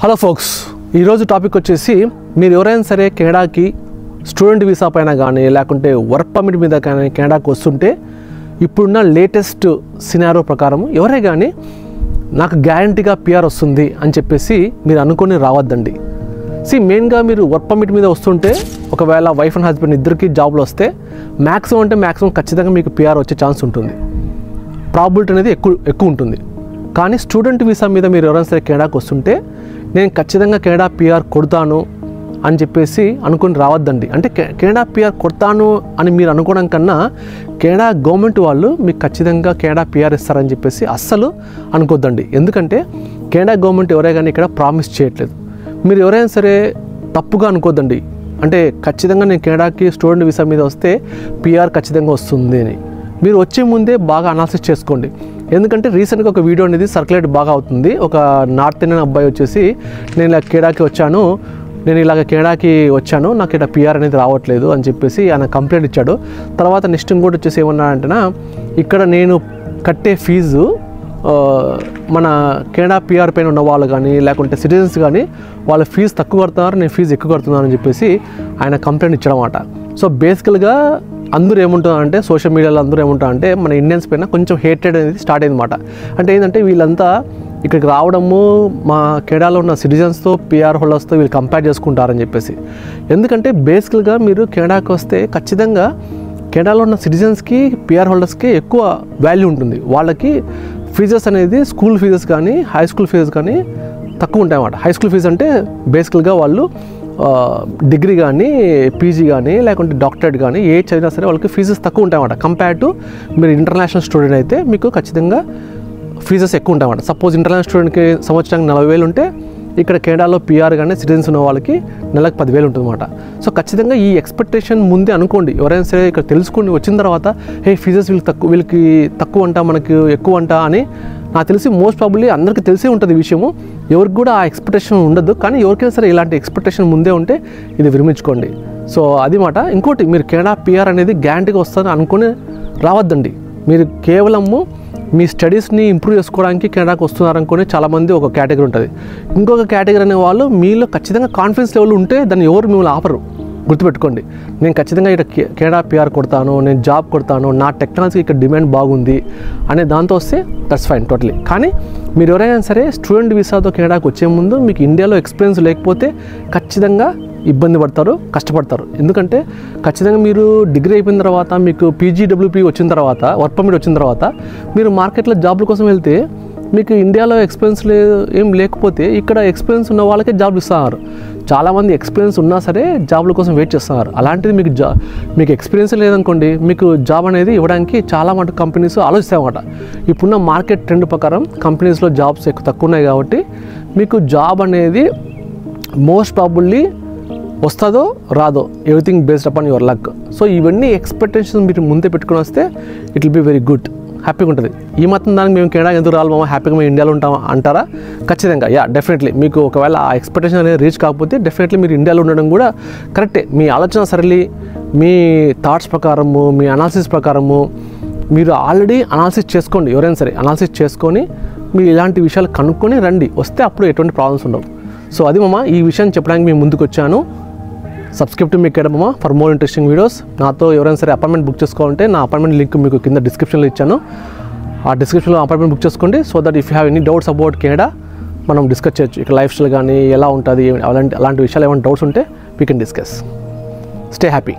Hello folks, ఈరోజు topic వచ్చేసి మీరు ఎవరైనా సరే కెనడాకి స్టూడెంట్ వీసా పైన కానీ లేకుంటే వర్క్ పర్మిట్ మీద కానీ కెనడాకి వస్తుంటే ఇప్పుడున్న లేటెస్ట్ సినారో ప్రకారం ఎవరే కానీ నాకు గ్యారంటీగా పిఆర్ వస్తుంది అని చెప్పేసి మీరు అనుకొని రావద్దండి. మెయిన్గా మీరు వర్క్ పర్మిట్ మీద వస్తుంటే ఒకవేళ వైఫ్ అండ్ హస్బెండ్ ఇద్దరికి జాబ్లు వస్తే మ్యాక్సిమం ఖచ్చితంగా మీకు పిఆర్ వచ్చే ఛాన్స్ ఉంటుంది. ప్రాబిలిటీ అనేది ఎక్కువ ఉంటుంది. కానీ స్టూడెంట్ వీసా మీద మీరు ఎవరైనా సరే కెనడాకి వస్తుంటే నేను ఖచ్చితంగా కెనడా పిఆర్ కొడతాను అని చెప్పేసి అనుకుని రావద్దండి. అంటే కెనడా పిఆర్ కొడతాను అని మీరు అనుకోవడం కన్నా కెనడా గవర్నమెంట్ వాళ్ళు మీకు ఖచ్చితంగా కెనడా పిఆర్ ఇస్తారని చెప్పేసి అస్సలు అనుకోద్దండి. ఎందుకంటే కెనడా గవర్నమెంట్ ఎవరైనా కానీ ఇక్కడ ప్రామిస్ చేయట్లేదు. మీరు ఎవరైనా సరే తప్పుగా అనుకోద్దండి. అంటే ఖచ్చితంగా నేను కెనడాకి స్టూడెంట్ వీసా మీద వస్తే పిఆర్ ఖచ్చితంగా వస్తుంది అని మీరు వచ్చే ముందే బాగా అనాలిసిస్ చేసుకోండి. ఎందుకంటే రీసెంట్గా ఒక వీడియో అనేది సర్క్యులేట్ బాగా అవుతుంది. ఒక నార్త్ ఇండియన్ అబ్బాయి వచ్చేసి నేను ఇలా కెనడాకి వచ్చాను నాకు ఇక్కడ పిఆర్ అనేది రావట్లేదు అని చెప్పేసి ఆయన కంప్లైంట్ ఇచ్చాడు. తర్వాత నెక్స్ట్ ఇంకోటి వచ్చేసి ఏమన్నాడంటే ఇక్కడ నేను కట్టే ఫీజు మన కెనడా పిఆర్ పైన ఉన్న వాళ్ళు కానీ లేకుంటే సిటిజన్స్ కానీ వాళ్ళ ఫీజు తక్కువ కడుతున్నారు, నేను ఫీజు ఎక్కువ కడుతున్నాను అని చెప్పేసి ఆయన కంప్లైంట్ ఇచ్చాడన్నమాట. సో బేసికల్గా అందరూ ఏముంటుందంటే సోషల్ మీడియాలో అందరూ ఏముంటారంటే మన ఇండియన్స్ పైన కొంచెం హేటెడ్ అనేది స్టార్ట్ అయిందన్నమాట. అంటే ఏంటంటే వీళ్ళంతా ఇక్కడికి రావడము మా కెనడాలో ఉన్న సిటిజన్స్తో పిఆర్ హోల్డర్స్తో వీళ్ళు కంపేర్ చేసుకుంటారని చెప్పేసి. ఎందుకంటే బేసికల్గా మీరు కెనడాకి వస్తే ఖచ్చితంగా కెనడాలో ఉన్న సిటిజన్స్కి పిఆర్ హోల్డర్స్కి ఎక్కువ వాల్యూ ఉంటుంది. వాళ్ళకి ఫీజెస్ అనేది స్కూల్ ఫీజెస్ కానీ హై స్కూల్ ఫీజెస్ కానీ తక్కువ ఉంటాయన్నమాట. హై స్కూల్ ఫీజు అంటే బేసికల్గా వాళ్ళు డిగ్రీ కానీ పీజీ కానీ లేకుంటే డాక్టరేట్ కానీ ఏ చదివినా సరే వాళ్ళకి ఫీజెస్ తక్కువ ఉంటాయన్నమాట. కంపేర్ టు మీరు ఇంటర్నేషనల్ స్టూడెంట్ అయితే మీకు ఖచ్చితంగా ఫీజెస్ ఎక్కువ ఉంటాయన్నమాట. సపోజ్ ఇంటర్నేషనల్ స్టూడెంట్కి సంవత్సరానికి 40,000 ఉంటే ఇక్కడ కెనడాలో పిఆర్ కానీ సిటిజన్స్ ఉన్న వాళ్ళకి నెలకు 10,000 ఉంటుందన్నమాట. సో ఖచ్చితంగా ఈ ఎక్స్పెక్టేషన్ ముందే అనుకోండి. ఎవరైనా సరే ఇక్కడ తెలుసుకుని వచ్చిన తర్వాత ఫీజెస్ వీళ్ళకి తక్కువ అంట మనకి ఎక్కువ అంట అని నాకు తెలిసి మోస్ట్ ప్రాబబ్లీ అందరికీ తెలిసే ఉంటుంది ఈ విషయము. ఎవరికి కూడా ఆ ఎక్స్పెక్టేషన్ ఉండదు. కానీ ఎవరికైనా సరే ఇలాంటి ఎక్స్పెక్టేషన్ ముందే ఉంటే ఇది విరమించుకోండి. సో అది మాట. ఇంకోటి, మీరు కెనడా పిఆర్ అనేది గ్యారంటీగా వస్తుందని అనుకుని రావద్దండి. మీరు కేవలము మీ స్టడీస్ని ఇంప్రూవ్ చేసుకోవడానికి కెనడాకి వస్తున్నారనుకుని చాలామంది ఒక కేటగిరీ ఉంటుంది. ఇంకొక కేటగిరీ అనే వాళ్ళు మీలో ఖచ్చితంగా కాన్ఫిడెన్స్ లెవెల్ ఉంటే దాన్ని ఎవరు మిమ్మల్ని ఆపరు. గుర్తుపెట్టుకోండి, నేను ఖచ్చితంగా ఇక్కడ కెనడా పిఆర్ కొడతాను, నేను జాబ్ కొడతాను, నా టెక్నాలజీకి ఇక్కడ డిమాండ్ బాగుంది అనే దాంతో వస్తే దట్స్ ఫైన్ టోటలీ. కానీ మీరు ఎవరైనా సరే స్టూడెంట్ వీసాతో కెనడాకి వచ్చే ముందు మీకు ఇండియాలో ఎక్స్పీరియన్స్ లేకపోతే ఖచ్చితంగా ఇబ్బంది పడతారు, కష్టపడతారు. ఎందుకంటే ఖచ్చితంగా మీరు డిగ్రీ అయిపోయిన తర్వాత మీకు పీజీడబ్ల్యూపీ వచ్చిన తర్వాత వర్క్ పర్మిట్ వచ్చిన తర్వాత మీరు మార్కెట్లో జాబ్ల కోసం వెళ్తే మీకు ఇండియాలో ఎక్స్పీరియన్స్ ఏం లేకపోతే ఇక్కడ ఎక్స్పీరియన్స్ ఉన్న వాళ్ళకే జాబ్లు ఇస్తున్నారు. చాలామంది ఎక్స్పీరియన్స్ ఉన్నా సరే జాబ్ల కోసం వెయిట్ చేస్తున్నారు. అలాంటిది మీకు ఎక్స్పీరియన్స్ లేదనుకోండి, మీకు జాబ్ అనేది ఇవ్వడానికి చాలా మటుకు కంపెనీస్ ఆలోచిస్తాయన్నమాట. ఇప్పుడున్న మార్కెట్ ట్రెండ్ ప్రకారం కంపెనీస్లో జాబ్స్ తక్కువ ఉన్నాయి కాబట్టి మీకు జాబ్ అనేది మోస్ట్ ప్రాబబ్లీ వస్తుందో రాదో, everything based upon your luck. So ఇవన్నీ ఎక్స్పెక్టేషన్స్ మీరు ముందే పెట్టుకుని వస్తే it will be very good, హ్యాపీగా ఉంటుంది. ఈ మాత్రం దానికి మేము కెనడా ఎందుకు రావాలి మామ, హ్యాపీగా మేము ఇండియాలో ఉంటాం అంటారా? ఖచ్చితంగా డెఫినెట్లీ మీకు ఒకవేళ ఆ ఎక్స్పెక్టేషన్ అనేది రీచ్ కాకపోతే డెఫినెట్లీ మీరు ఇండియాలో ఉండడం కూడా కరెక్టే. మీ ఆలోచన సరళి, మీ థాట్స్ ప్రకారము, మీ అనాలిసిస్ ప్రకారము మీరు ఆల్రెడీ అనాలిసిస్ చేసుకోండి. ఎవరైనా సరే అనాలిసిస్ చేసుకొని మీరు ఇలాంటి విషయాలు కనుక్కొని రండి. వస్తే అప్పుడు ఎటువంటి ప్రాబ్లమ్స్ ఉండవు. సో అది మామ, ఈ విషయాన్ని చెప్పడానికి మేము ముందుకు వచ్చాను. Subscribe to me Canada for more interesting videos. నాతో ఎవరైనా సరే అపాయింట్మెంట్ బుక్ చేసుకోవాలంటే నా అపాయింట్మెంట్ లింక్ మీకు కింద డిస్క్రిప్షన్లో ఇచ్చాను. ఆ డిస్క్రిప్షన్లో అపాయింట్మెంట్ బుక్ చేసుకోండి. So that if you have any doubts about Canada మనం డిస్కస్ చేయొచ్చు. ఇక లైఫ్ స్టైల్ కానీ ఎలా ఉంటుంది అలాంటి విషయాలు ఏమైనా డౌట్స్ ఉంటే we can discuss. Stay happy.